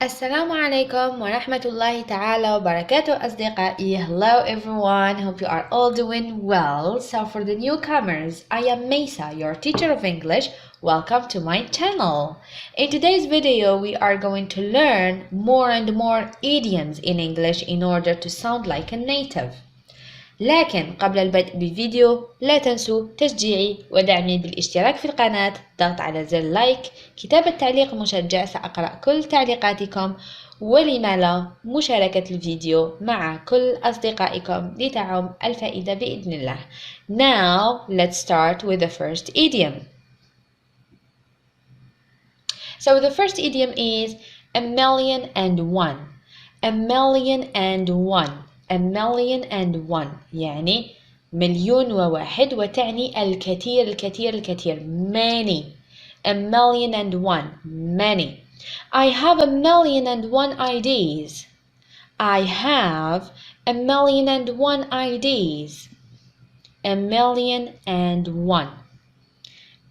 السلام عليكم ورحمة الله تعالى وبركاته أصدقائي. Hello everyone, hope you are all doing well. So for the newcomers, I am Mesa, your teacher of English. Welcome to my channel. In today's video, we are going to learn more and more idioms in English in order to sound like a native. لكن قبل البدء بالفيديو لا تنسوا تشجيعي ودعمي بالاشتراك في القناة، ضغط على زر لايك، كتابة تعليق مشجع، سأقرأ كل تعليقاتكم، ولما لا مشاركة الفيديو مع كل أصدقائكم لتعم الفائدة بإذن الله. Now let's start with the first idiom. So the first idiom is a million and one. A million and one. A million and one يعني مليون وواحد، وتعني الكثير الكثير الكثير. Many. A million and one. Many. I have a million and one ideas. I have a million and one ideas. A million and one.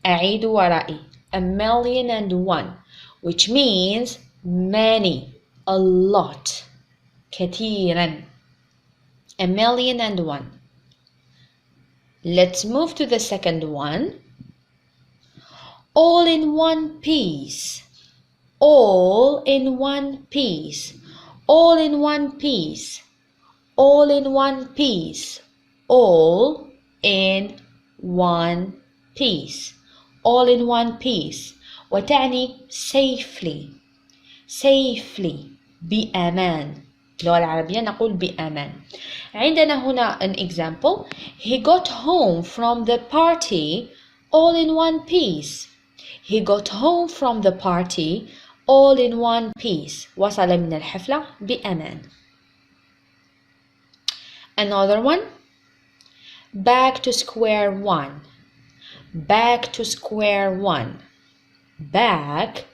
أعيد ورائي. A million and one, which means many, a lot, كثيرا. A million and one. Let's move to the second one. All in one piece. All in one piece. All in one piece. All in one piece. All in one piece. All in one piece. وتعني safely. Safely. بأمان. باللغة العربية نقول بأمان. عندنا هنا an example. He got home from the party all in one piece. He got home from the party all in one piece. وصل من الحفلة بأمان. Another one. Back to square one. Back to square one. Back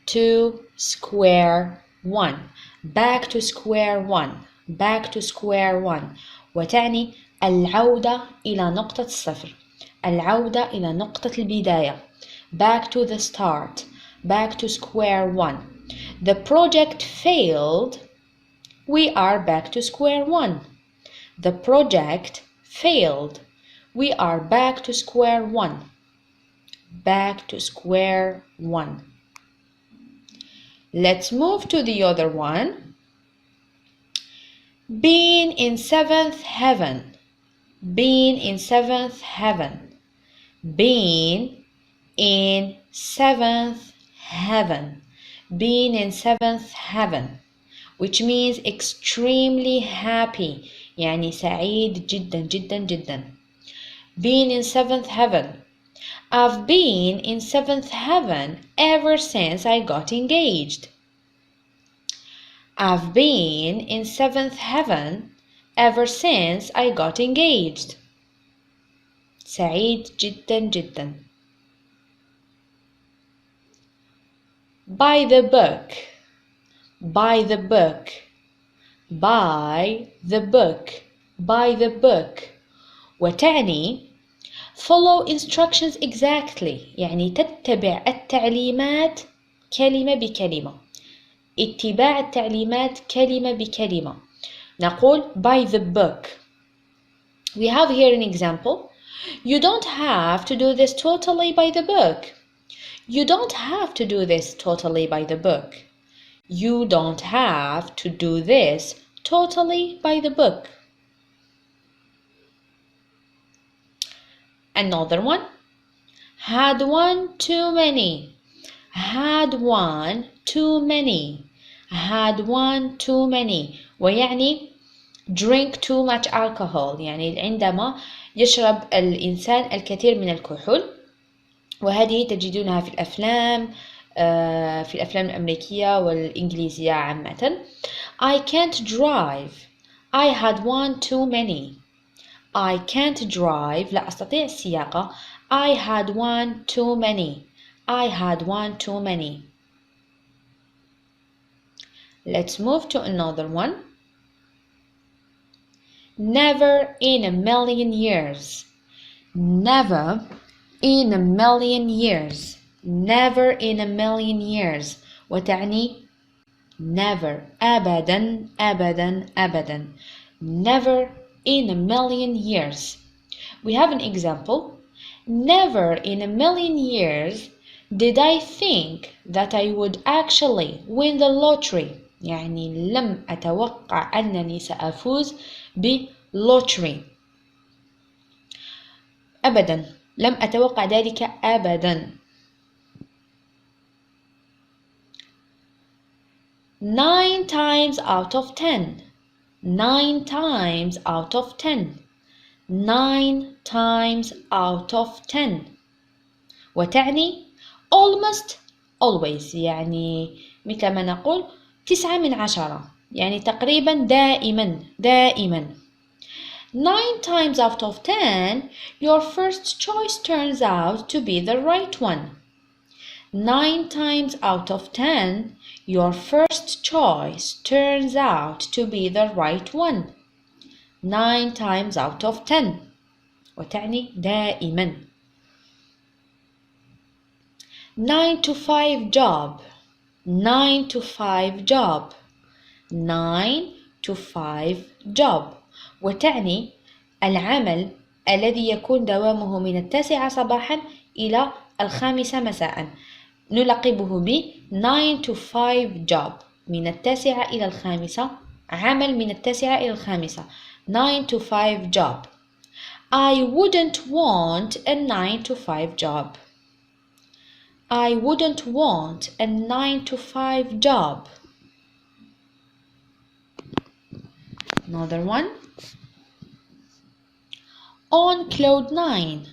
to square one. Back to square one. Back to square one. وتعني العودة إلى نقطة الصفر. العودة إلى نقطة البداية. Back to the start. Back to square one. The project failed. We are back to square one. The project failed. We are back to square one. Back to square one. Let's move to the other one. Being in seventh heaven. Being in seventh heaven. Being in seventh heaven. Being in seventh heaven, which means extremely happy. يعني سعيد جدا جدا جدا. Being in seventh heaven. I've been in seventh heaven ever since I got engaged. I've been in seventh heaven ever since I got engaged. سعيد جدا جدا. By the book. By the book. By the book. By the book. وتعني follow instructions exactly. يعني تتبع التعليمات كلمة بكلمة. اتباع التعليمات كلمة بكلمة. نقول by the book. We have here an example. You don't have to do this totally by the book. You don't have to do this totally by the book. You don't have to do this totally by the book. Another one. Had one too many. Had one too many. Had one too many. ويعني drink too much alcohol. يعني عندما يشرب الإنسان الكثير من الكحول. وهذه تجدونها في الأفلام، في الأفلام الأمريكية والإنجليزية عامة. I can't drive. I had one too many. I can't drive. لا أستطيع السياقة. I had one too many. I had one too many. Let's move to another one. Never in a million years. Never in a million years. Never in a million years. وتعني never أبدا أبدا أبدا never in a million years. We have an example. Never in a million years did I think that I would actually win the lottery. يعني لم أتوقع أنني سأفوز بلوتري. أبدا لم أتوقع ذلك أبدا. 9 times out of 10. 9 times out of 10. 9 times out of 10. وتعني almost always يعني مثل ما نقول 9 من 10 يعني تقريبا دائما دائما. 9 times out of 10 your first choice turns out to be the right one. 9 times out of 10 your first choice turns out to be the right one. 9 times out of 10 وتعني دائما. 9 to 5 job. 9 to 5 job. 9 to 5 job وتعني العمل الذي يكون دوامه من 9 صباحا إلى 5 مساء. نلقبه ب 9 to 5 job. من 9 إلى 5 عمل من 9 إلى 5. 9 to 5 job. I wouldn't want a 9 to 5 job. I wouldn't want a 9 to 5 job. Another one. On cloud 9.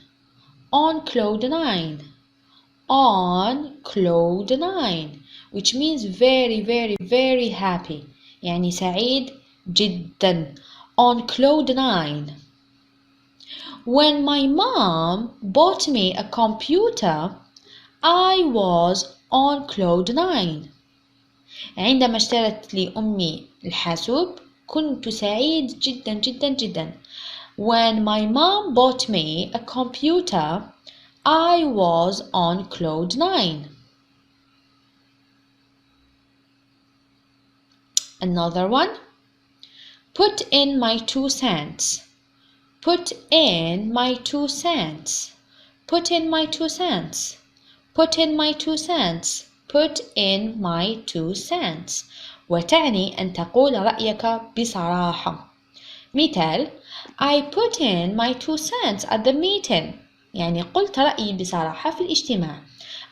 On cloud 9. On cloud 9 which means very very very happy يعني سعيد جدا. On cloud 9. When my mom bought me a computer I was on cloud 9. عندما اشترت لي أمي الحاسوب كنت سعيد جدا جدا جدا. When my mom bought me a computer I was on cloud 9. Another one. Put in my 2 cents. Put in my 2 cents. Put in my 2 cents. Put in my 2 cents. Put in my 2 cents وتعني أن تقول رأيك بصراحة. مثال I put in my 2 cents at the meeting يعني قلت رأيي بصراحة في الاجتماع.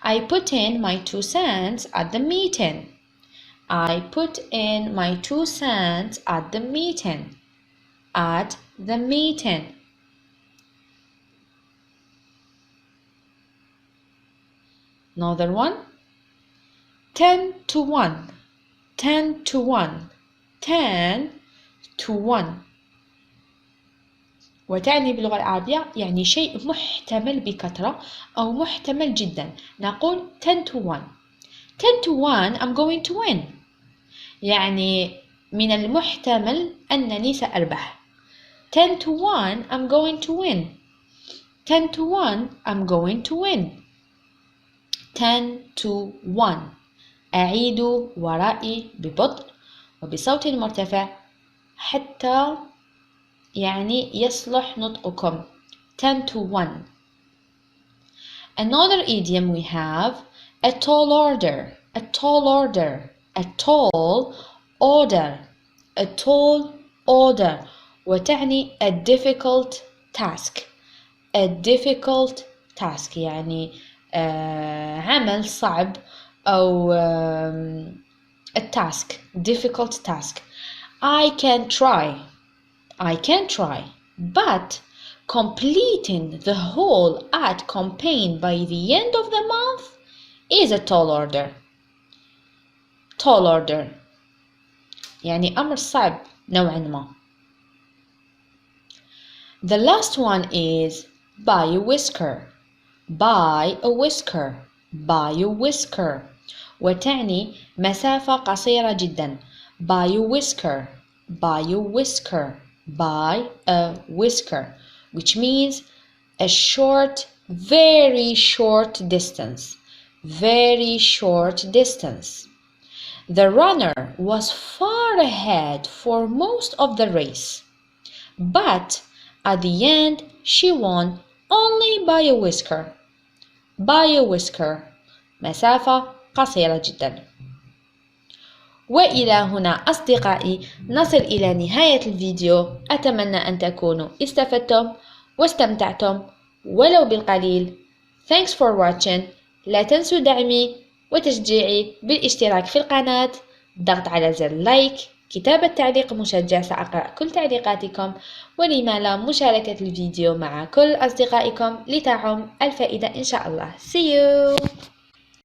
I put in my 2 cents at the meeting. I put in my 2 cents at the meeting. At the meeting. Another one. 10 to 1. 10 to 1. 10 to 1 وتعني باللغة العربية يعني شيء محتمل بكثرة أو محتمل جدا. نقول 10 to 1. 10 to 1 I'm going to win يعني من المحتمل أنني سأربح. 10 to 1 I'm going to win. 10 to 1 I'm going to win. 10 to 1. أعيد ورائي ببطء وبصوت مرتفع حتى يعني يصلح نطقكم. 10 to 1. Another idiom we have a tall order. A tall order. A tall order. A tall order وتعني a difficult task. A difficult task يعني عمل صعب أو a task. Difficult task. I can try. I can try. But completing the whole ad campaign by the end of the month is a tall order. Tall order يعني أمر صعب نوعا ما. The last one is buy a whisker. Buy a whisker. Buy a whisker وتعني مسافة قصيرة جدا. Buy a whisker. Buy a whisker. Buy a whisker which means a short, very short distance. Very short distance. The runner was far ahead for most of the race, but at the end she won only by a whisker. By a whisker. مسافة قصيرة جدا. وإلى هنا أصدقائي نصل إلى نهاية الفيديو. أتمنى أن تكونوا استفدتم واستمتعتم ولو بالقليل. Thanks for watching. لا تنسوا دعمي وتشجيعي بالاشتراك في القناة، ضغط على زر لايك، كتابة تعليق مشجع، سأقرأ كل تعليقاتكم، ولما لا مشاركة الفيديو مع كل أصدقائكم لتعم الفائدة إن شاء الله. See you!